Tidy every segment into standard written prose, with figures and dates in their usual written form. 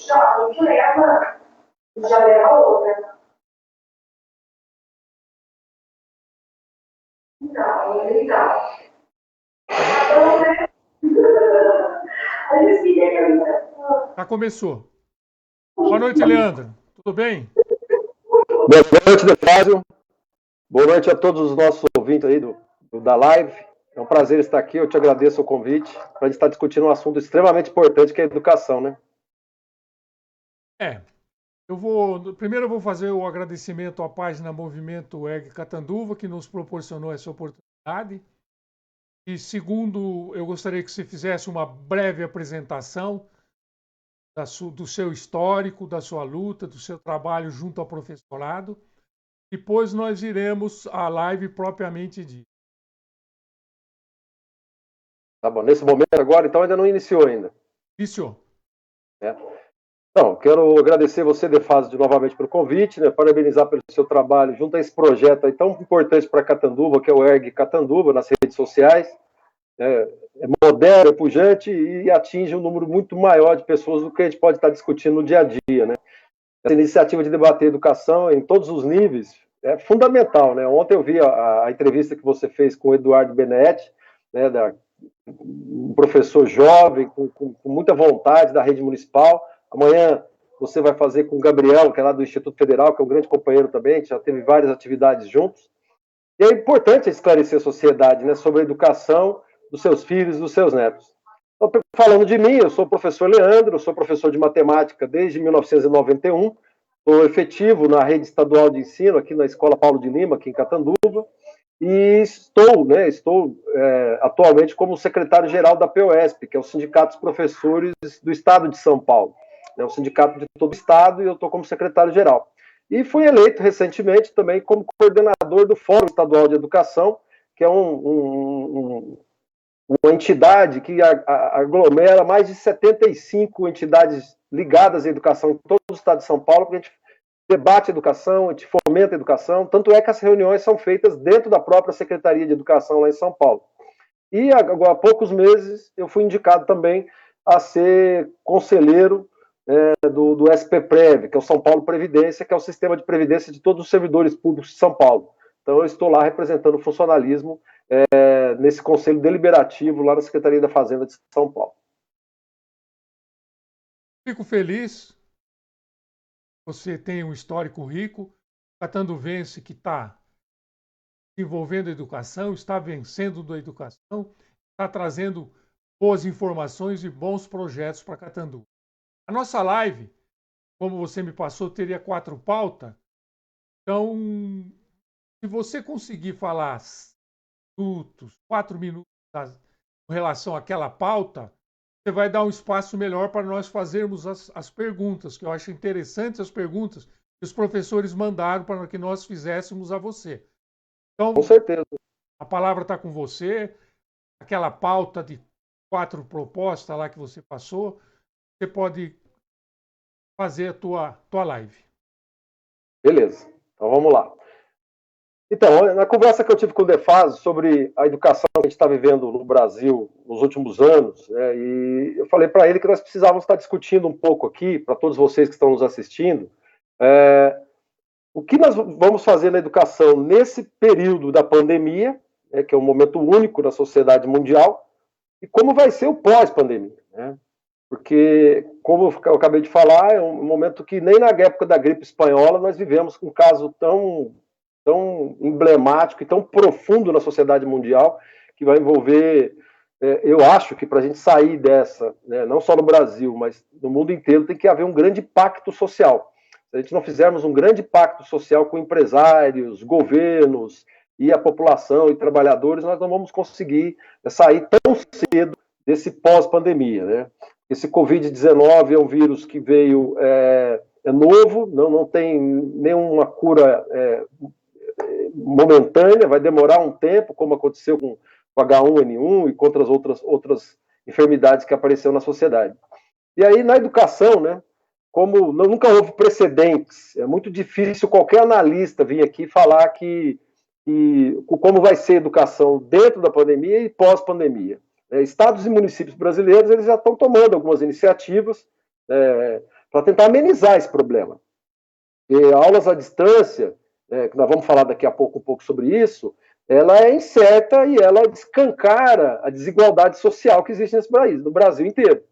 já leva outra. Então, legal. Já começou. Boa noite, Leandro. Tudo bem? Boa noite, Defásio. Boa noite a todos os nossos ouvintes aí da live. É um prazer estar aqui. Eu te agradeço o convite para a gente estar discutindo um assunto extremamente importante que é a educação, né? Primeiro eu vou fazer o agradecimento à página Movimento EG Catanduva, que nos proporcionou essa oportunidade. E segundo, eu gostaria que você fizesse uma breve apresentação do seu histórico, da sua luta, do seu trabalho junto ao professorado. Depois nós iremos à live propriamente dita. Tá bom. Nesse momento agora, então, ainda não iniciou ainda. Iniciou. Então, quero agradecer você, Defásio, novamente pelo convite, né? Parabenizar pelo seu trabalho junto a esse projeto aí tão importante para Catanduva, que é o ERG Catanduva, nas redes sociais. É moderno, é pujante e atinge um número muito maior de pessoas do que a gente pode estar discutindo no dia a dia, né? Essa iniciativa de debater educação em todos os níveis é fundamental, né? Ontem eu vi a entrevista que você fez com o Eduardo Benetti, né, um professor jovem, com muita vontade da rede municipal. Amanhã você vai fazer com o Gabriel, que é lá do Instituto Federal, que é um grande companheiro também, a gente já teve várias atividades juntos. E é importante esclarecer a sociedade, né, sobre a educação dos seus filhos e dos seus netos. Então, falando de mim, eu sou o professor Leandro, eu sou professor de matemática desde 1991, sou efetivo na rede estadual de ensino, aqui na Escola Paulo de Lima, aqui em Catanduva, e estou atualmente como secretário-geral da POSP, que é o Sindicato dos Professores do Estado de São Paulo. É um sindicato de todo o Estado e eu estou como secretário-geral. E fui eleito recentemente também como coordenador do Fórum Estadual de Educação, que é uma entidade que aglomera mais de 75 entidades ligadas à educação em todo o Estado de São Paulo, porque a gente debate a educação, a gente fomenta a educação, tanto é que as reuniões são feitas dentro da própria Secretaria de Educação lá em São Paulo. E agora, há poucos meses eu fui indicado também a ser conselheiro do SPPrev, que é o São Paulo Previdência, que é o sistema de previdência de todos os servidores públicos de São Paulo. Então eu estou lá representando o funcionalismo nesse conselho deliberativo lá na Secretaria da Fazenda de São Paulo. Fico feliz. Você tem um histórico rico. Catanduvense que está envolvendo a educação, está vencendo da educação, está trazendo boas informações e bons projetos para Catanduva. A nossa live, como você me passou, teria 4 pautas. Então, se você conseguir falar 4 minutos com relação àquela pauta, você vai dar um espaço melhor para nós fazermos as perguntas, que eu acho interessantes as perguntas que os professores mandaram para que nós fizéssemos a você. Então, com certeza. A palavra está com você. Aquela pauta de 4 propostas lá que você passou, você pode fazer a tua live. Beleza, então vamos lá. Então, na conversa que eu tive com o Defásio sobre a educação que a gente está vivendo no Brasil nos últimos anos, né, e eu falei para ele que nós precisávamos estar discutindo um pouco aqui, para todos vocês que estão nos assistindo, o que nós vamos fazer na educação nesse período da pandemia, né, que é um momento único na sociedade mundial, e como vai ser o pós-pandemia, né? Porque, como eu acabei de falar, é um momento que nem na época da gripe espanhola nós vivemos um caso tão emblemático e tão profundo na sociedade mundial, que vai envolver, eu acho que para a gente sair dessa, né, não só no Brasil, mas no mundo inteiro, tem que haver um grande pacto social. Se a gente não fizermos um grande pacto social com empresários, governos e a população e trabalhadores, nós não vamos conseguir sair tão cedo desse pós-pandemia, né? Esse Covid-19 é um vírus que veio, é novo, não tem nenhuma cura momentânea, vai demorar um tempo, como aconteceu com o H1N1 e com outras enfermidades que apareceram na sociedade. E aí, na educação, né, como nunca houve precedentes, é muito difícil qualquer analista vir aqui falar como vai ser a educação dentro da pandemia e pós-pandemia. Estados e municípios brasileiros eles já estão tomando algumas iniciativas para tentar amenizar esse problema. E aulas à distância, que nós vamos falar daqui a pouco um pouco sobre isso, ela é incerta e ela escancara a desigualdade social que existe nesse país, no Brasil inteiro.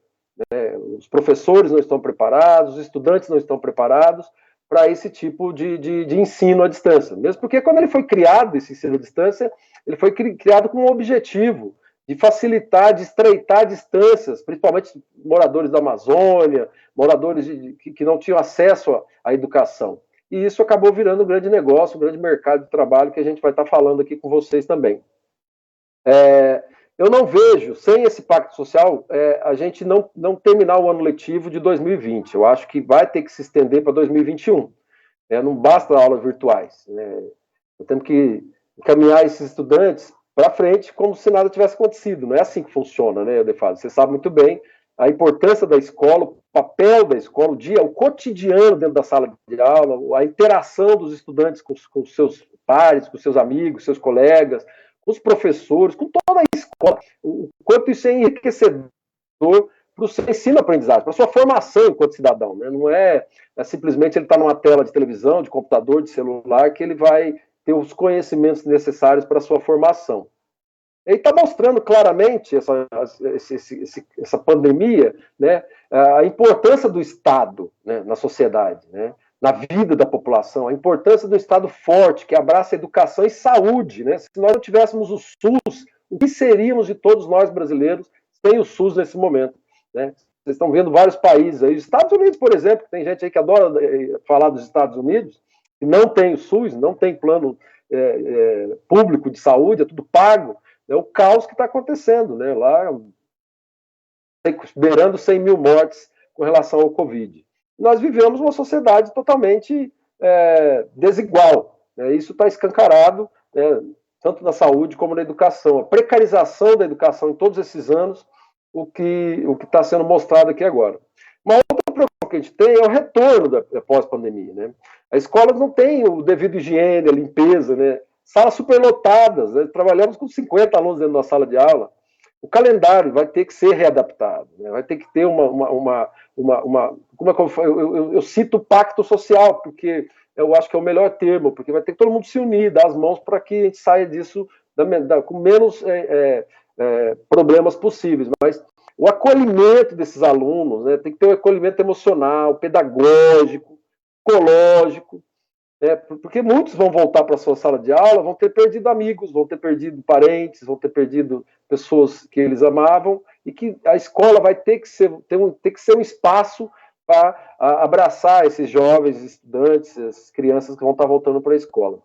Os professores não estão preparados, os estudantes não estão preparados para esse tipo de ensino à distância. Mesmo porque quando ele foi criado, esse ensino à distância, ele foi criado com um objetivo de facilitar, de estreitar distâncias, principalmente moradores da Amazônia, moradores que não tinham acesso à educação. E isso acabou virando um grande negócio, um grande mercado de trabalho que a gente vai estar falando aqui com vocês também. Eu não vejo, sem esse pacto social, a gente não terminar o ano letivo de 2020. Eu acho que vai ter que se estender para 2021. Não basta aulas virtuais. Nós temos que encaminhar esses estudantes para frente como se nada tivesse acontecido. Não é assim que funciona, né, Defásio? Você sabe muito bem a importância da escola, o papel da escola, o cotidiano dentro da sala de aula, a interação dos estudantes com seus pares, com seus amigos, seus colegas, com os professores, com toda a escola. O quanto isso é enriquecedor para o seu ensino-aprendizagem, para a sua formação enquanto cidadão. Né? Não é simplesmente ele estar numa tela de televisão, de computador, de celular, que ele vai ter os conhecimentos necessários para a sua formação. Ele está mostrando claramente essa pandemia, né, a importância do Estado, né, na sociedade, né, na vida da população, a importância do Estado forte, que abraça educação e saúde. Né? Se nós não tivéssemos o SUS, o que seríamos de todos nós brasileiros sem o SUS nesse momento? Né? Vocês estão vendo vários países aí, os Estados Unidos, por exemplo, tem gente aí que adora falar dos Estados Unidos, que não tem o SUS, não tem plano público de saúde, é tudo pago. É o caos que está acontecendo, né? Lá, beirando 100 mil mortes com relação ao Covid. Nós vivemos uma sociedade totalmente desigual. Né? Isso está escancarado, né? Tanto na saúde como na educação. A precarização da educação em todos esses anos, o que está sendo mostrado aqui agora. Uma outra preocupação que a gente tem é o retorno da pós-pandemia. Né? A escola não tem o devido higiene, a limpeza, né? Salas superlotadas, né? Trabalhamos com 50 alunos dentro da sala de aula. O calendário vai ter que ser readaptado, né? Vai ter que ter eu cito o pacto social, porque eu acho que é o melhor termo, porque vai ter que todo mundo se unir, dar as mãos para que a gente saia disso com menos problemas possíveis. Mas o acolhimento desses alunos, né? Tem que ter um acolhimento emocional, pedagógico, psicológico, porque muitos vão voltar para a sua sala de aula, vão ter perdido amigos, vão ter perdido parentes, vão ter perdido pessoas que eles amavam, e que a escola vai ter que ser um espaço para abraçar esses jovens estudantes, essas crianças que vão estar voltando para a escola.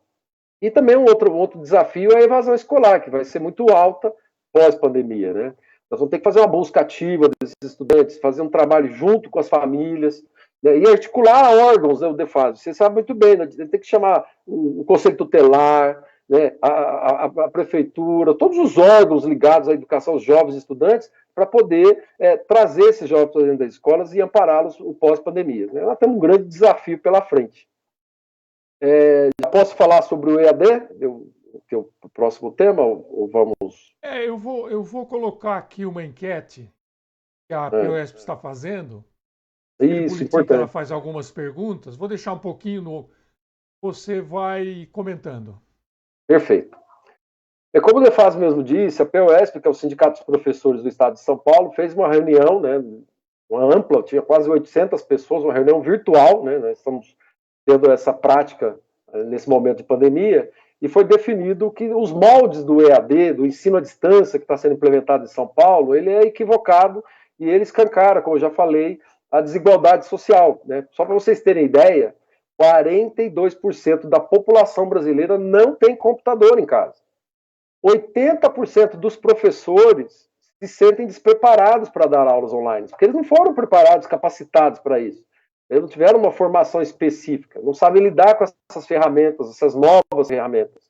E também um outro desafio é a evasão escolar, que vai ser muito alta pós-pandemia. Né? Nós vamos ter que fazer uma busca ativa desses estudantes, fazer um trabalho junto com as famílias, e articular órgãos, né, o Defásio. Você sabe muito bem, né, tem que chamar o Conselho Tutelar, né, a Prefeitura, todos os órgãos ligados à educação aos jovens estudantes, para poder trazer esses jovens para dentro das escolas e ampará-los pós-pandemia. Né? Nós temos um grande desafio pela frente. Já posso falar sobre o EAD, que é o próximo tema, ou vamos... Eu vou colocar aqui uma enquete que a POSP está fazendo. Isso, importante. Ela faz algumas perguntas. Vou deixar um pouquinho no... Você vai comentando. Perfeito. Como o Defásio mesmo disse, a POSP, que é o Sindicato dos Professores do Estado de São Paulo, fez uma reunião, né, uma ampla, tinha quase 800 pessoas, uma reunião virtual, né, nós estamos tendo essa prática nesse momento de pandemia, e foi definido que os moldes do EAD, do ensino à distância que está sendo implementado em São Paulo, ele é equivocado e ele escancara, como eu já falei, a desigualdade social. Né? Só para vocês terem ideia, 42% da população brasileira não tem computador em casa. 80% dos professores se sentem despreparados para dar aulas online, porque eles não foram preparados, capacitados para isso. Eles não tiveram uma formação específica, não sabem lidar com essas ferramentas, essas novas ferramentas.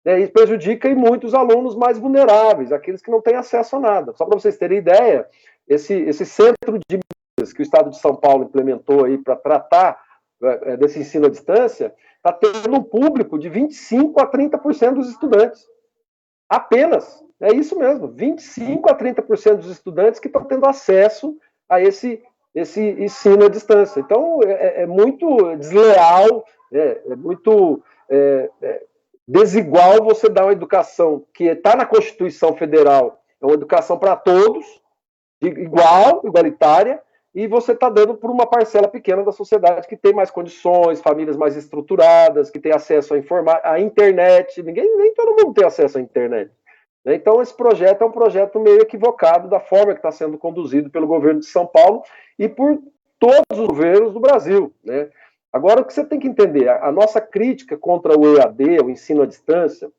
Isso prejudica muitos alunos mais vulneráveis, aqueles que não têm acesso a nada. Só para vocês terem ideia, esse centro de que o Estado de São Paulo implementou aí para tratar desse ensino à distância, está tendo um público de 25% a 30% dos estudantes. Apenas. É isso mesmo, 25% a 30% dos estudantes que estão tendo acesso a esse esse ensino à distância. Então, é muito desleal, é muito desigual você dar uma educação que está na Constituição Federal, é uma educação para todos, igualitária, e você está dando para uma parcela pequena da sociedade que tem mais condições, famílias mais estruturadas, que tem acesso à internet. Nem todo mundo tem acesso à internet. Então, esse projeto é um projeto meio equivocado da forma que está sendo conduzido pelo governo de São Paulo e por todos os governos do Brasil, né? Agora, o que você tem que entender, a nossa crítica contra o EAD, o ensino à distância,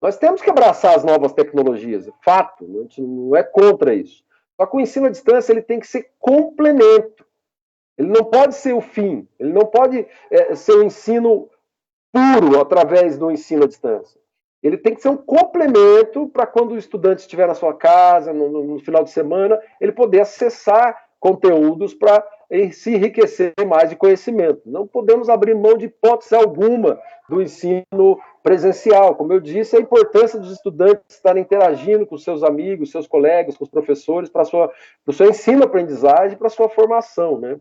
nós temos que abraçar as novas tecnologias, fato, a gente não é contra isso. Só que o ensino à distância ele tem que ser complemento. Ele não pode ser o fim. Ele não pode ser um ensino puro através do ensino à distância. Ele tem que ser um complemento para quando o estudante estiver na sua casa, no final de semana, ele poder acessar conteúdos para se enriquecer mais de conhecimento. Não podemos abrir mão de hipótese alguma do ensino presencial. Como eu disse, a importância dos estudantes estarem interagindo com seus amigos, seus colegas, com os professores, para o seu ensino-aprendizagem, para a sua formação, né?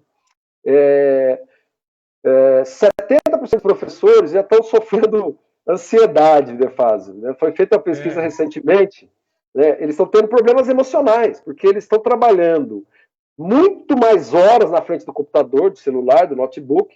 70% dos professores já estão sofrendo ansiedade de fase, né? Foi feita uma pesquisa recentemente, né? Eles estão tendo problemas emocionais, porque eles estão trabalhando muito mais horas na frente do computador, do celular, do notebook,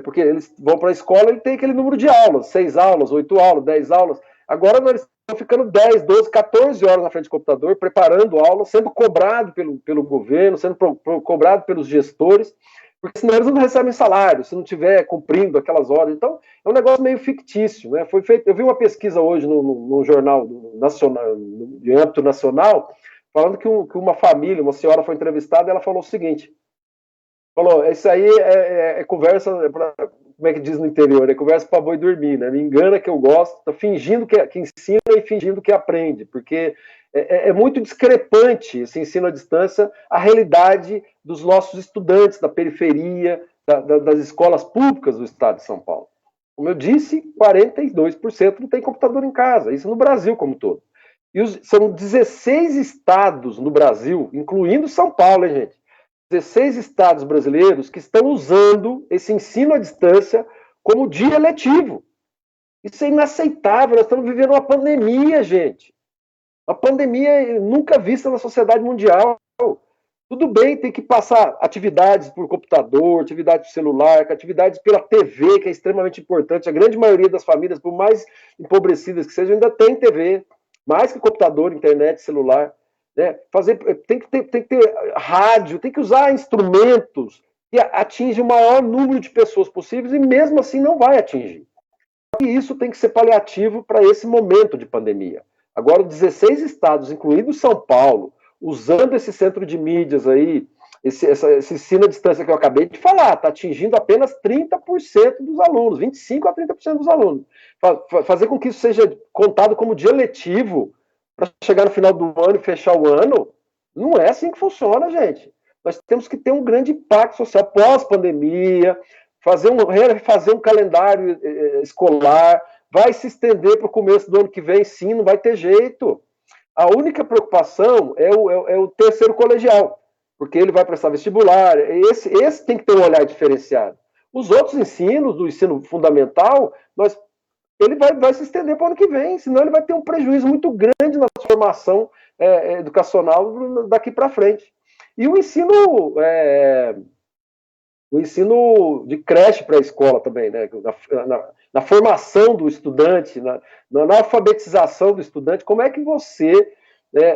porque eles vão para a escola e tem aquele número de aulas, 6 aulas, 8 aulas, 10 aulas. Agora eles estão ficando 10, 12, 14 horas na frente do computador, preparando aulas, sendo cobrado pelo governo, sendo cobrado pelos gestores, porque senão eles não recebem salário, se não estiver cumprindo aquelas horas. Então, é um negócio meio fictício, né? Eu vi uma pesquisa hoje no jornal nacional, de âmbito nacional, falando que uma família, uma senhora foi entrevistada, e ela falou o seguinte, isso aí é conversa, como é que diz no interior, é conversa para boi dormir, né? Me engana que eu gosto, tá fingindo que ensina e fingindo que aprende, porque é muito discrepante esse ensino à distância, a realidade dos nossos estudantes da periferia, das escolas públicas do estado de São Paulo. Como eu disse, 42% não tem computador em casa, isso no Brasil como todo. E são 16 estados no Brasil, incluindo São Paulo, hein, gente? 16 estados brasileiros que estão usando esse ensino à distância como dia letivo. Isso é inaceitável, nós estamos vivendo uma pandemia, gente. Uma pandemia nunca vista na sociedade mundial. Tudo bem, tem que passar atividades por computador, atividades por celular, atividades pela TV, que é extremamente importante. A grande maioria das famílias, por mais empobrecidas que sejam, ainda tem TV, mais que computador, internet, celular. Né? Tem que ter rádio, tem que usar instrumentos que atingem o maior número de pessoas possíveis e mesmo assim não vai atingir. E isso tem que ser paliativo para esse momento de pandemia. Agora, 16 estados, incluindo São Paulo, usando esse centro de mídias aí, esse ensino à distância que eu acabei de falar, está atingindo apenas 30% dos alunos, 25% a 30% dos alunos. Fazer com que isso seja contado como dia letivo para chegar no final do ano e fechar o ano, não é assim que funciona, gente. Nós temos que ter um grande impacto social pós-pandemia, refazer um calendário escolar, vai se estender para o começo do ano que vem, sim, não vai ter jeito. A única preocupação é o terceiro colegial, porque ele vai prestar vestibular, esse tem que ter um olhar diferenciado. Os outros ensinos, do ensino fundamental, ele vai se estender para o ano que vem, senão ele vai ter um prejuízo muito grande na formação educacional daqui para frente. E o ensino de creche para a escola também, né? Na formação do estudante, na alfabetização do estudante, como é que você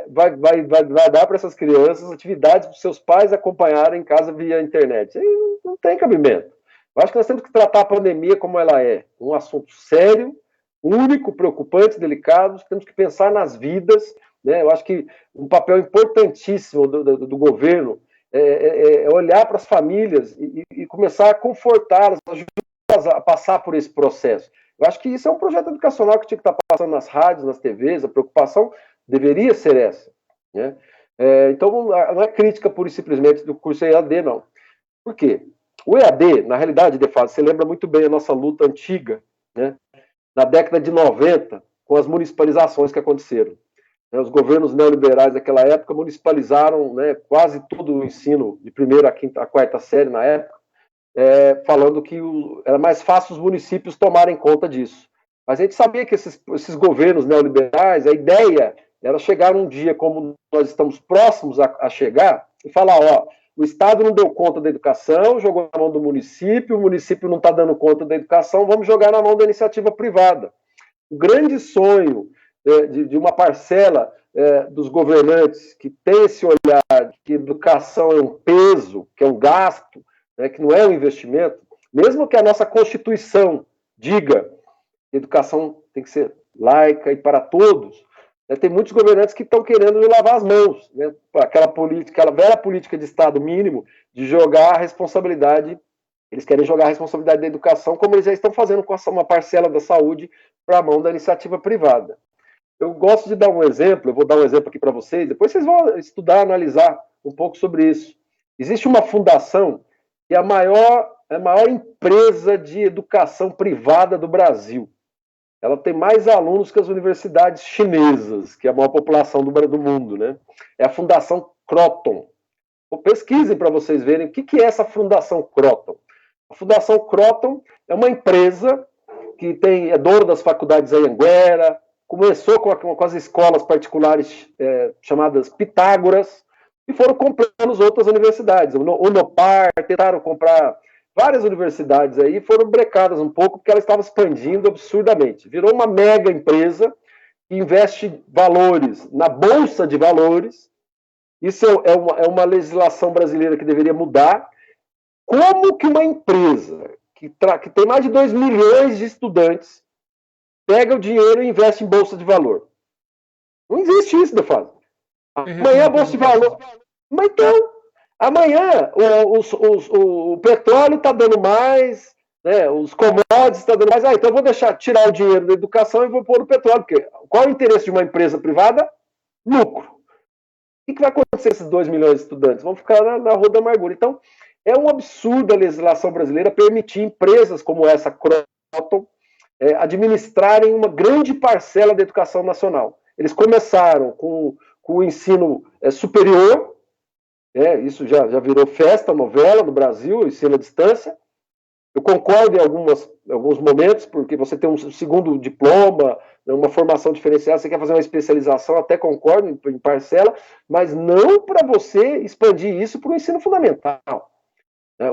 vai dar para essas crianças atividades para os seus pais acompanharem em casa via internet? Não tem cabimento. Eu acho que nós temos que tratar a pandemia como ela é, um assunto sério, único, preocupante, delicado, temos que pensar nas vidas, né? Eu acho que um papel importantíssimo do governo é olhar para as famílias e começar a confortá-las, ajudá-las a passar por esse processo. Eu acho que isso é um projeto educacional que tinha que estar passando nas rádios, nas TVs, a preocupação deveria ser essa, né? Então, não é crítica pura e simplesmente do curso EAD, não. Por quê? O EAD, na realidade, você lembra muito bem a nossa luta antiga, né? Na década de 90, com as municipalizações que aconteceram. né, os governos neoliberais daquela época municipalizaram, né, quase todo o ensino de primeira a quarta série na época, falando que era mais fácil os municípios tomarem conta disso. Mas a gente sabia que esses governos neoliberais, a ideia era chegar um dia, como nós estamos próximos a chegar, e falar, ó, o Estado não deu conta da educação, jogou na mão do município, o município não está dando conta da educação, vamos jogar na mão da iniciativa privada. O grande sonho de uma parcela dos governantes que tem esse olhar de que educação é um peso, que é um gasto, né, que não é um investimento, mesmo que a nossa Constituição diga que a educação tem que ser laica e para todos, né, tem muitos governantes que estão querendo lavar as mãos, né, aquela velha política de Estado mínimo de jogar a responsabilidade, eles querem jogar a responsabilidade da educação, como eles já estão fazendo com uma parcela da saúde para a mão da iniciativa privada. Eu gosto de dar um exemplo, eu vou dar um exemplo aqui para vocês, depois vocês vão estudar, analisar um pouco sobre isso. Existe uma fundação que é a maior empresa de educação privada do Brasil. Ela tem mais alunos que as universidades chinesas, que é a maior população do mundo, né? É a Fundação Croton. Pesquisem para vocês verem o que é essa Fundação Croton. A Fundação Croton é uma empresa que é dona das faculdades Anhanguera, começou com as escolas particulares chamadas Pitágoras, e foram comprando as outras universidades. Unopar, tentaram comprar várias universidades aí, foram brecadas um pouco, porque ela estava expandindo absurdamente. Virou uma mega empresa que investe valores na Bolsa de Valores. Isso é uma legislação brasileira que deveria mudar. Como que uma empresa que tem mais de 2 milhões de estudantes pega o dinheiro e investe em Bolsa de Valor? Não existe isso, Defaz. Amanhã a Bolsa de Valor... Mas então, amanhã o petróleo está dando mais, né, os commodities estão dando mais. Então eu vou tirar o dinheiro da educação e vou pôr no petróleo. Porque qual é o interesse de uma empresa privada? Lucro. O que vai acontecer com esses 2 milhões de estudantes? Vão ficar na rua da amargura. Então, é um absurdo a legislação brasileira permitir empresas como essa, Croton, administrarem uma grande parcela da educação nacional. Eles começaram com o ensino superior, isso já virou festa, novela no Brasil, ensino à distância. Eu concordo em alguns momentos, porque você tem um segundo diploma, uma formação diferenciada, você quer fazer uma especialização, até concordo em parcela, mas não para você expandir isso para o ensino fundamental.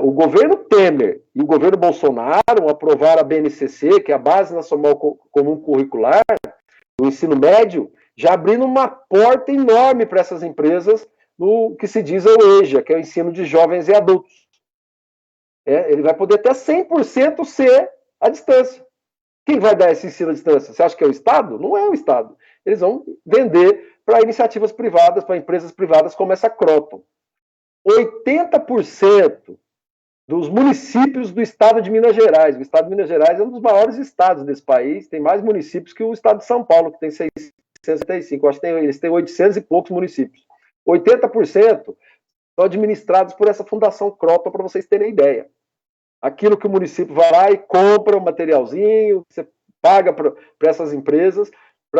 O governo Temer e o governo Bolsonaro aprovaram a BNCC, que é a Base Nacional Comum Curricular, do ensino médio, já abrindo uma porta enorme para essas empresas no que se diz o EJA, que é o ensino de jovens e adultos. Ele vai poder até 100% ser à distância. Quem vai dar esse ensino à distância? Você acha que é o Estado? Não é o Estado. Eles vão vender para iniciativas privadas, para empresas privadas como essa Croton. 80% dos municípios do estado de Minas Gerais. O estado de Minas Gerais é um dos maiores estados desse país, tem mais municípios que o estado de São Paulo, que tem 665. Acho que eles têm 800 e poucos municípios. 80% são administrados por essa Fundação Croton, para vocês terem ideia. Aquilo que o município vai lá e compra um materialzinho, você paga para essas empresas,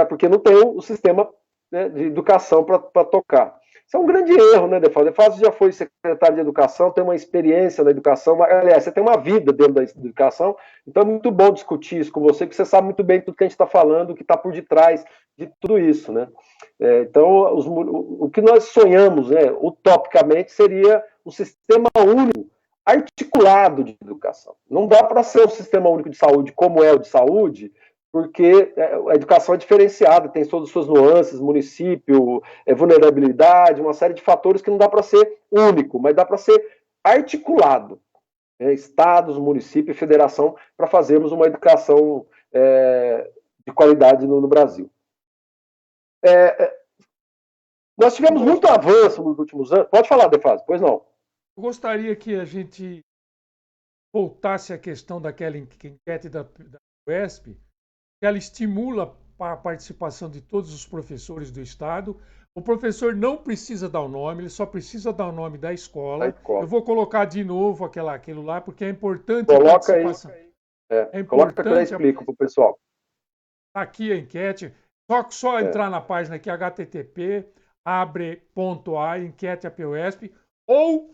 porque não tem o sistema, né, de educação para tocar. Isso é um grande erro, né, Defaz? Defaz já foi secretário de Educação, tem uma experiência na educação, aliás, você tem uma vida dentro da educação, então é muito bom discutir isso com você, porque você sabe muito bem tudo que a gente está falando, o que está por detrás de tudo isso, né? Então, o que nós sonhamos, né, utopicamente, seria um sistema único, articulado de educação. Não dá para ser um sistema único de saúde como é o de saúde, porque a educação é diferenciada, tem todas as suas nuances, município, vulnerabilidade, uma série de fatores que não dá para ser único, mas dá para ser articulado. Estados, município e federação, para fazermos uma educação de qualidade no Brasil. Nós tivemos muito avanço nos últimos anos. Pode falar, Defaz, pois não. Eu gostaria que a gente voltasse à questão daquela enquete da UESP, que ela estimula a participação de todos os professores do Estado. O professor não precisa dar o nome, ele só precisa dar o nome da escola. Eu vou colocar de novo aquilo lá, porque é importante Coloca a participação. Aí. Coloca que eu explico para o pessoal. Aqui a enquete. Só entrar na página aqui, http://abre.a, enquete APUESP, ou,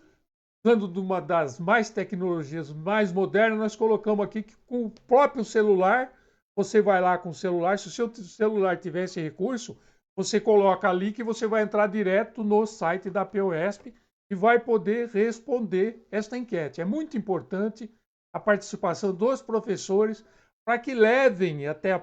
usando de uma das mais tecnologias mais modernas, nós colocamos aqui que com o próprio celular, você vai lá com o celular, se o seu celular tiver esse recurso, você coloca ali que você vai entrar direto no site da APUESP e vai poder responder esta enquete. É muito importante a participação dos professores para que levem até a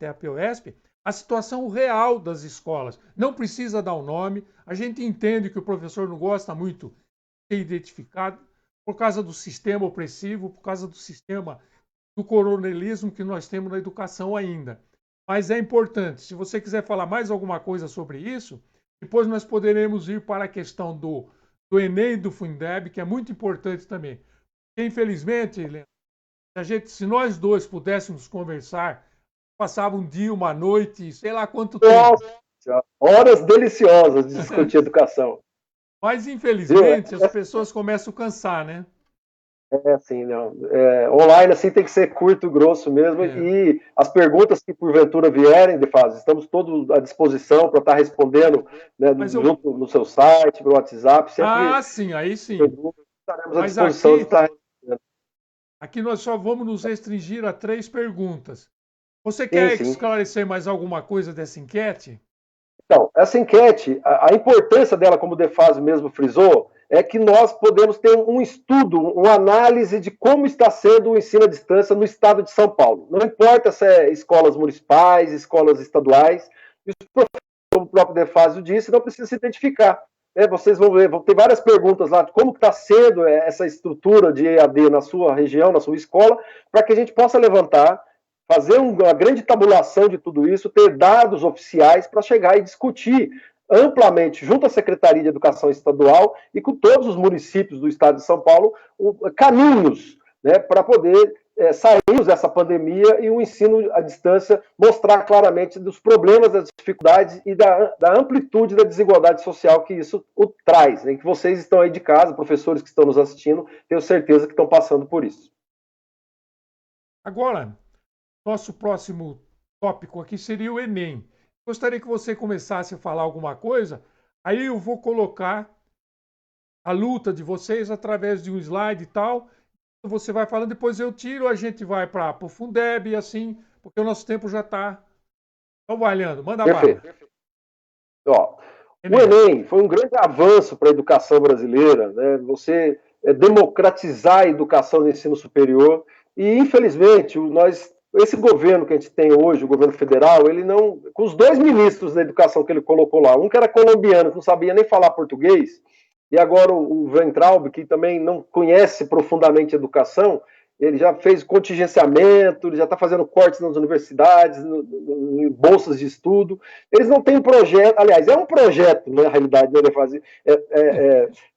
APUESP a situação real das escolas. Não precisa dar o nome, a gente entende que o professor não gosta muito de ser identificado por causa do sistema opressivo, por causa do sistema do coronelismo que nós temos na educação ainda. Mas é importante, se você quiser falar mais alguma coisa sobre isso, depois nós poderemos ir para a questão do Enem e do Fundeb, que é muito importante também. Porque, infelizmente, Helena, se nós dois pudéssemos conversar, passava um dia, uma noite, sei lá quanto tempo. Nossa, horas deliciosas de discutir educação. Mas, infelizmente, as pessoas começam a cansar, né? É assim, não. Online assim tem que ser curto, grosso mesmo, e as perguntas que porventura vierem, de fase, estamos todos à disposição para estar respondendo, né, junto no seu site, no WhatsApp. Sempre sim, aí sim. Estaremos à disposição de estar respondendo. Aqui nós só vamos nos restringir a 3 perguntas. Você quer esclarecer mais alguma coisa dessa enquete? Então, essa enquete, a importância dela, como o Defásio mesmo frisou, é que nós podemos ter um estudo, uma análise de como está sendo o ensino à distância no estado de São Paulo. Não importa se é escolas municipais, escolas estaduais, e os professores, como o próprio Defásio disse, não precisa se identificar. Vocês vão ver, vão ter várias perguntas lá de como está sendo essa estrutura de EAD na sua região, na sua escola, para que a gente possa levantar, fazer uma grande tabulação de tudo isso, ter dados oficiais para chegar e discutir amplamente, junto à Secretaria de Educação Estadual e com todos os municípios do estado de São Paulo, caminhos, né, para poder sairmos dessa pandemia e o ensino à distância mostrar claramente dos problemas, das dificuldades e da amplitude da desigualdade social que isso traz, né, que vocês estão aí de casa, professores que estão nos assistindo, tenho certeza que estão passando por isso. Agora, nosso próximo tópico aqui seria o Enem. Gostaria que você começasse a falar alguma coisa, aí eu vou colocar a luta de vocês através de um slide e tal. Você vai falando, depois eu tiro, a gente vai para o Fundeb e assim, porque o nosso tempo já está. Então vai, Leandro, manda bala. Ó, o Enem foi um grande avanço para a educação brasileira, né? Você democratizar a educação no ensino superior e, infelizmente, esse governo que a gente tem hoje, o governo federal, ele não... Com os 2 ministros da educação que ele colocou lá, um que era colombiano, que não sabia nem falar português, e agora o Weintraub, que também não conhece profundamente a educação, ele já fez contingenciamento, ele já está fazendo cortes nas universidades, em bolsas de estudo. Eles não têm um projeto, aliás, é um projeto, na realidade, né,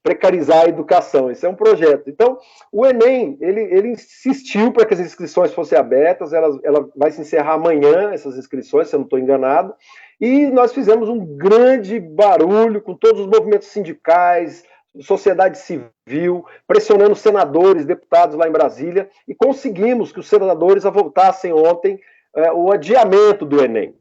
precarizar a educação, isso é um projeto. Então, o Enem, ele insistiu para que as inscrições fossem abertas, ela vai se encerrar amanhã, essas inscrições, se eu não estou enganado, e nós fizemos um grande barulho com todos os movimentos sindicais, sociedade civil, pressionando senadores, deputados lá em Brasília, e conseguimos que os senadores votassem ontem o adiamento do Enem.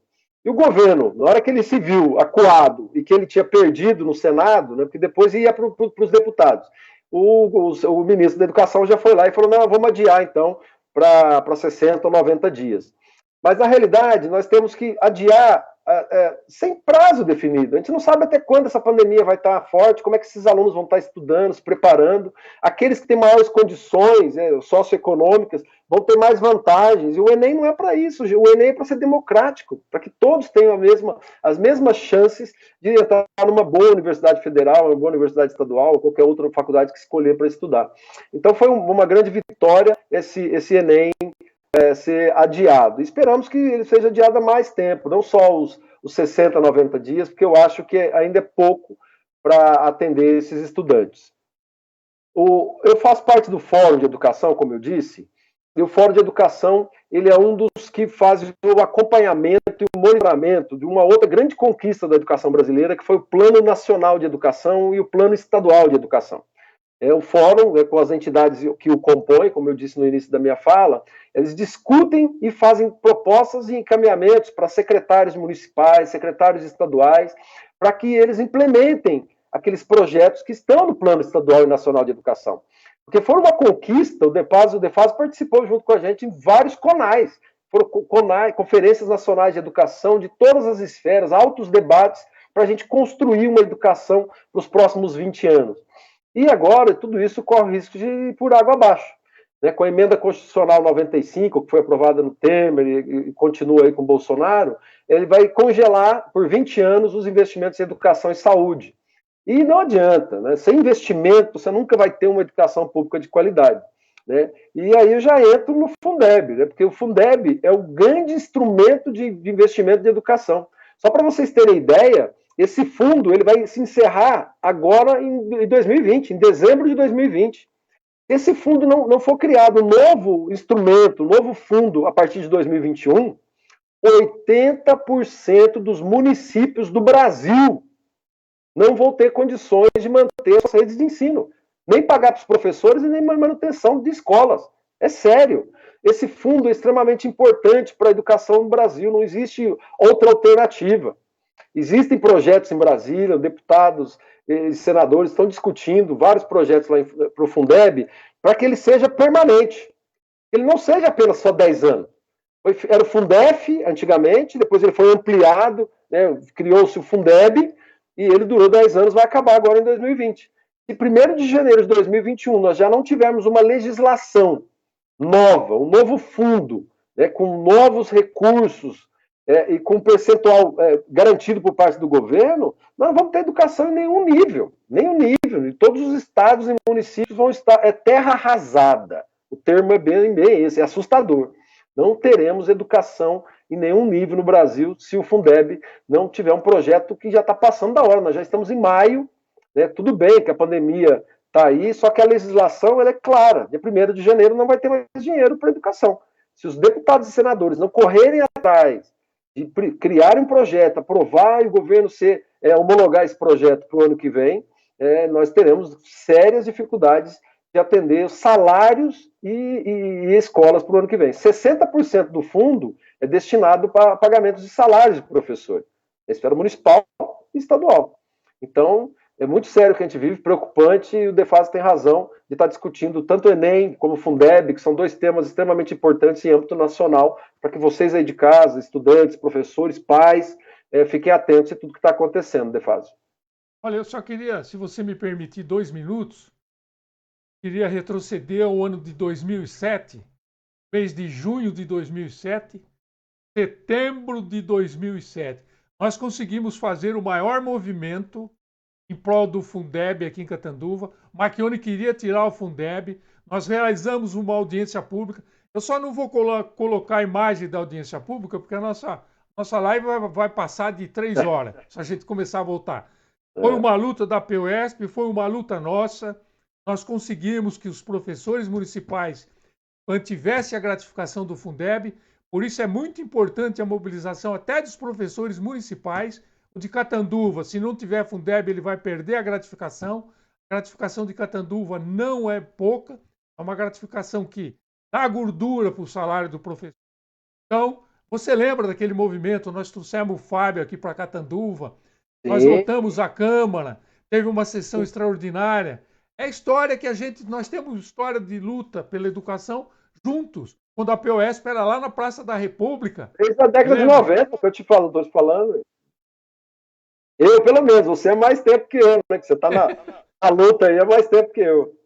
E o governo, na hora que ele se viu acuado e que ele tinha perdido no Senado, né, porque depois ia para os deputados, o ministro da Educação já foi lá e falou, não, vamos adiar então para 60 ou 90 dias. Mas, na realidade, nós temos que adiar sem prazo definido. A gente não sabe até quando essa pandemia vai estar forte, como é que esses alunos vão estar estudando, se preparando. Aqueles que têm maiores condições socioeconômicas vão ter mais vantagens. E o Enem não é para isso. O Enem é para ser democrático, para que todos tenham as mesmas chances de entrar numa boa universidade federal, uma boa universidade estadual, ou qualquer outra faculdade que escolher para estudar. Então foi uma grande vitória esse Enem ser adiado. Esperamos que ele seja adiado há mais tempo, não só os 60, 90 dias, porque eu acho que ainda é pouco para atender esses estudantes. Eu faço parte do Fórum de Educação, como eu disse, e o Fórum de Educação ele é um dos que faz o acompanhamento e o monitoramento de uma outra grande conquista da educação brasileira, que foi o Plano Nacional de Educação e o Plano Estadual de Educação. O fórum, com as entidades que o compõem, como eu disse no início da minha fala, eles discutem e fazem propostas e encaminhamentos para secretários municipais, secretários estaduais, para que eles implementem aqueles projetos que estão no Plano Estadual e Nacional de Educação. Porque foi uma conquista, o DEFAS participou junto com a gente em vários CONAIs, foram conferências nacionais de educação de todas as esferas, altos debates, para a gente construir uma educação para os próximos 20 anos. E agora, tudo isso corre risco de ir por água abaixo. Né? Com a emenda constitucional 95, que foi aprovada no Temer e continua aí com o Bolsonaro, ele vai congelar por 20 anos os investimentos em educação e saúde. E não adianta, né? Sem investimento, você nunca vai ter uma educação pública de qualidade. Né? E aí eu já entro no Fundeb, né? Porque o Fundeb é o grande instrumento de investimento de educação. Só para vocês terem ideia, esse fundo ele vai se encerrar agora em 2020, em dezembro de 2020. Se esse fundo não for criado um novo instrumento, um novo fundo a partir de 2021, 80% dos municípios do Brasil não vão ter condições de manter as redes de ensino, nem pagar para os professores e nem manutenção de escolas. É sério. Esse fundo é extremamente importante para a educação no Brasil, não existe outra alternativa. Existem projetos em Brasília, deputados e senadores estão discutindo vários projetos lá para o Fundeb para que ele seja permanente. Ele não seja apenas só 10 anos. Era o Fundef antigamente, depois ele foi ampliado, né, criou-se o Fundeb e ele durou 10 anos, vai acabar agora em 2020. Se 1º de janeiro de 2021 nós já não tivermos uma legislação nova, um novo fundo, né, com novos recursos, e com um percentual garantido por parte do governo, nós não vamos ter educação em nenhum nível. E todos os estados e municípios vão estar... É terra arrasada. O termo é bem esse, é assustador. Não teremos educação em nenhum nível no Brasil se o Fundeb não tiver um projeto que já está passando da hora. Nós já estamos em maio, né? Tudo bem que a pandemia está aí, só que a legislação ela é clara. Dia 1º de janeiro não vai ter mais dinheiro para educação. Se os deputados e senadores não correrem atrás de criar um projeto, aprovar e o governo homologar esse projeto para o ano que vem, nós teremos sérias dificuldades de atender os salários e escolas para o ano que vem. 60% do fundo é destinado para pagamentos de salários de professores, na esfera municipal e estadual. Então, é muito sério o que a gente vive, preocupante, e o DEFAS tem razão de estar discutindo tanto o Enem como o Fundeb, que são dois temas extremamente importantes em âmbito nacional, para que vocês aí de casa, estudantes, professores, pais, fiquem atentos a tudo que está acontecendo, DEFAS. Olha, eu só queria, se você me permitir 2 minutos, queria retroceder ao ano de 2007, mês de junho de 2007, setembro de 2007. Nós conseguimos fazer o maior movimento em prol do Fundeb aqui em Catanduva. O Marchionni queria tirar o Fundeb. Nós realizamos uma audiência pública. Eu só não vou colocar a imagem da audiência pública, porque a nossa live vai passar de 3 horas, se a gente começar a voltar. Foi uma luta da PUESP, foi uma luta nossa. Nós conseguimos que os professores municipais mantivessem a gratificação do Fundeb. Por isso é muito importante a mobilização até dos professores municipais. O de Catanduva, se não tiver Fundeb, ele vai perder a gratificação. A gratificação de Catanduva não é pouca, é uma gratificação que dá gordura para o salário do professor. Então, você lembra daquele movimento? Nós trouxemos o Fábio aqui para Catanduva, nós lotamos a Câmara, teve uma sessão extraordinária. É história que nós temos história de luta pela educação juntos, quando a POSP era lá na Praça da República. Desde a década de 90, que eu estou te falando. Eu, pelo menos, você é mais tempo que eu, né? Que você está na luta aí há mais tempo que eu.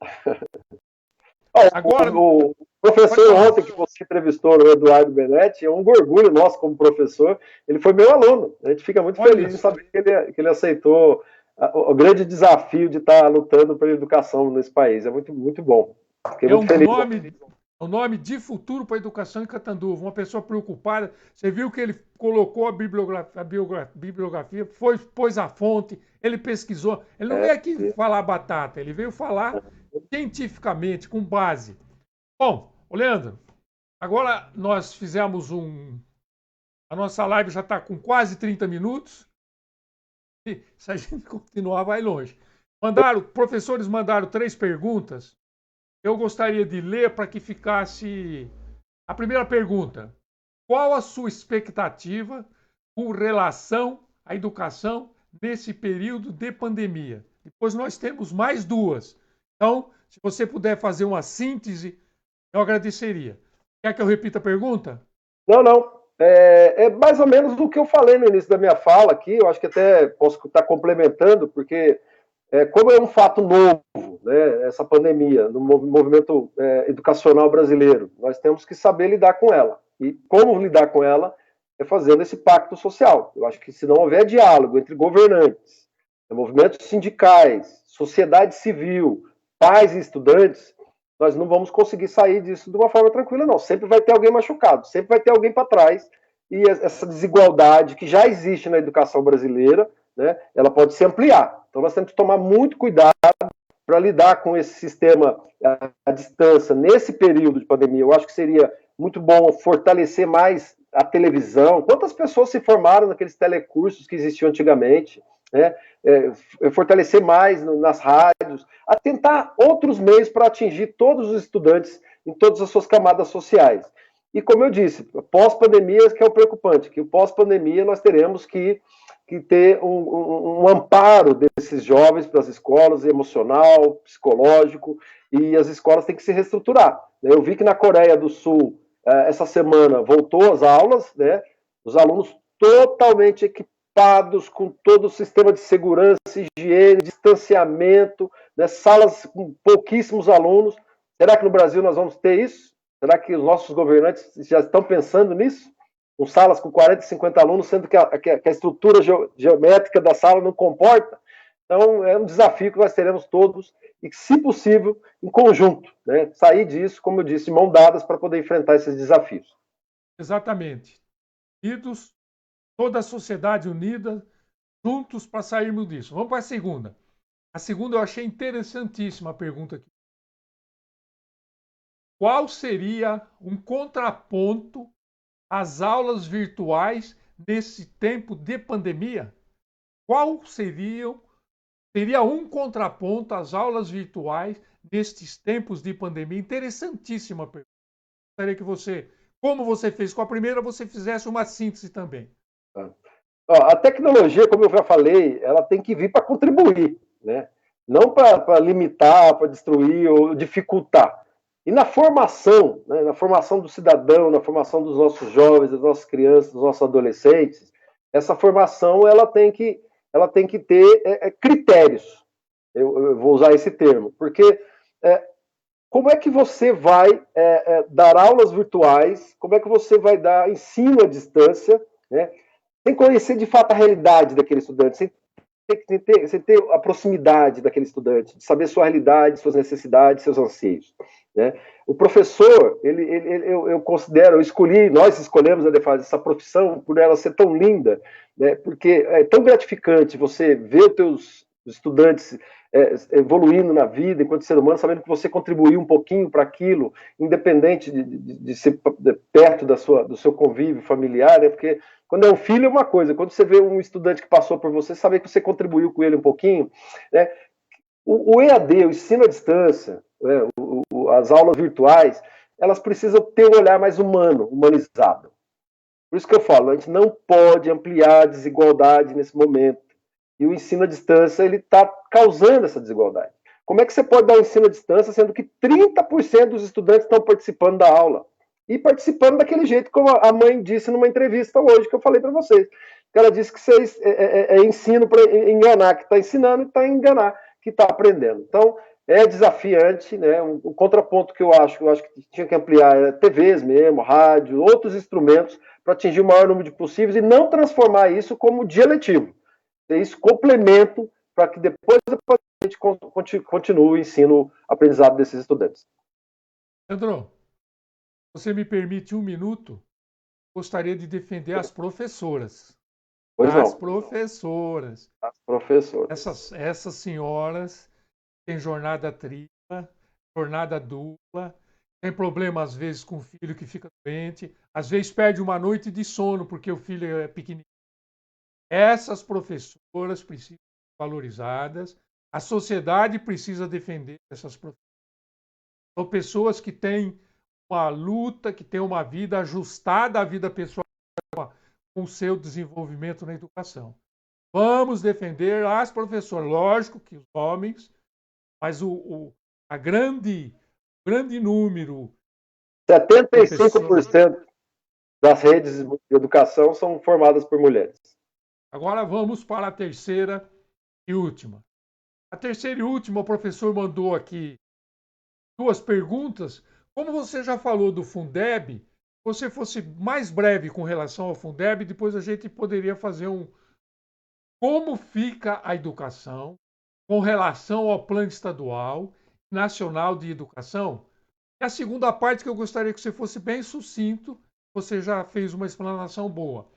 Agora, o professor ontem que você entrevistou, o Eduardo Benetti, é um orgulho nosso como professor. Ele foi meu aluno. A gente fica muito feliz de saber que ele aceitou o grande desafio de estar lutando pela educação nesse país. É muito, muito bom. Fiquei muito feliz. O nome de futuro para a educação em Catanduva, uma pessoa preocupada. Você viu que ele colocou a bibliografia, pôs a fonte, ele pesquisou. Ele não veio aqui falar batata, ele veio falar cientificamente, com base. Bom, Leandro, agora nós fizemos a nossa live já está com quase 30 minutos. E se a gente continuar, vai longe. Professores mandaram 3 perguntas. Eu gostaria de ler para que ficasse a primeira pergunta. Qual a sua expectativa com relação à educação nesse período de pandemia? Depois nós temos mais 2. Então, se você puder fazer uma síntese, eu agradeceria. Quer que eu repita a pergunta? Não. É mais ou menos o que eu falei no início da minha fala aqui. Eu acho que até posso estar complementando, porque como é um fato novo, né, essa pandemia, no movimento educacional brasileiro, nós temos que saber lidar com ela. E como lidar com ela é fazendo esse pacto social. Eu acho que se não houver diálogo entre governantes, movimentos sindicais, sociedade civil, pais e estudantes, nós não vamos conseguir sair disso de uma forma tranquila, não. Sempre vai ter alguém machucado, sempre vai ter alguém para trás. E essa desigualdade que já existe na educação brasileira, né, ela pode se ampliar. Então nós temos que tomar muito cuidado para lidar com esse sistema à distância nesse período de pandemia. Eu acho que seria muito bom fortalecer mais a televisão. Quantas pessoas se formaram naqueles telecursos que existiam antigamente? Né? Fortalecer mais nas rádios, a tentar outros meios para atingir todos os estudantes em todas as suas camadas sociais. E como eu disse, pós-pandemia que é o preocupante, que pós-pandemia nós teremos que ter um amparo desses jovens para as escolas, emocional, psicológico, e as escolas têm que se reestruturar. Eu vi que na Coreia do Sul, essa semana, voltou às aulas, né? Os alunos totalmente equipados com todo o sistema de segurança, higiene, distanciamento, né? Salas com pouquíssimos alunos. Será que no Brasil nós vamos ter isso? Será que os nossos governantes já estão pensando nisso? Com salas com 40, 50 alunos, sendo que a estrutura geométrica da sala não comporta. Então, é um desafio que nós teremos todos e, se possível, em conjunto, né? Sair disso, como eu disse, de mão dadas para poder enfrentar esses desafios. Exatamente. Unidos, toda a sociedade unida, juntos para sairmos disso. Vamos para a segunda. A segunda eu achei interessantíssima a pergunta aqui. Qual seria um contraponto às aulas virtuais nesse tempo de pandemia? Qual seria um contraponto às aulas virtuais nestes tempos de pandemia? Interessantíssima pergunta. Gostaria que você, como você fez com a primeira, você fizesse uma síntese também. A tecnologia, como eu já falei, ela tem que vir para contribuir, né? Não para limitar, para destruir ou dificultar. E na formação, né, na formação do cidadão, na formação dos nossos jovens, das nossas crianças, dos nossos adolescentes, essa formação ela tem que ter critérios. Eu vou usar esse termo, porque como é que você vai dar aulas virtuais, como é que você vai dar ensino à distância, né, sem conhecer de fato a realidade daquele estudante, sem ter a proximidade daquele estudante, de saber sua realidade, suas necessidades, seus anseios, né? O professor, eu considero, nós escolhemos a Defaz essa profissão por ela ser tão linda, né? Porque é tão gratificante você ver os teus estudantes evoluindo na vida enquanto ser humano, sabendo que você contribuiu um pouquinho para aquilo, independente de ser perto do seu convívio familiar, né? Porque quando é um filho é uma coisa, quando você vê um estudante que passou por você, saber que você contribuiu com ele um pouquinho, né? O EAD, o ensino à distância, né? As aulas virtuais, elas precisam ter um olhar mais humano, humanizado. Por isso que eu falo, a gente não pode ampliar a desigualdade nesse momento. E o ensino à distância, ele está causando essa desigualdade. Como é que você pode dar o ensino à distância, sendo que 30% dos estudantes estão participando da aula? E participando daquele jeito, como a mãe disse numa entrevista hoje, que eu falei para vocês. Ela disse que é ensino para enganar, que está ensinando e está enganar, que está aprendendo. Então, é desafiante, né? O contraponto que eu acho que tinha que ampliar TVs mesmo, rádio, outros instrumentos, para atingir o maior número de possíveis e não transformar isso como dia letivo. Ter isso complemento para que depois a gente continue o ensino, aprendizado desses estudantes. Pedro, você me permite 1 minuto? Gostaria de defender as professoras. Pois não. As professoras. As professoras. Essas senhoras têm jornada tripla, jornada dupla, tem problema às vezes com o filho que fica doente, às vezes perde uma noite de sono porque o filho é pequenininho. Essas professoras precisam ser valorizadas, A sociedade precisa defender essas profissões. São pessoas que têm uma luta, que têm uma vida ajustada à vida pessoal com o seu desenvolvimento na educação. Vamos defender as professoras. Lógico que os homens, mas a grande número 75% das redes de educação são formadas por mulheres. Agora vamos para a terceira e última. A terceira e última, o professor mandou aqui 2 perguntas. Como você já falou do Fundeb, se você fosse mais breve com relação ao Fundeb, depois a gente poderia fazer como fica a educação com relação ao plano estadual, nacional de educação. E a segunda parte que eu gostaria que você fosse bem sucinto, você já fez uma explanação boa.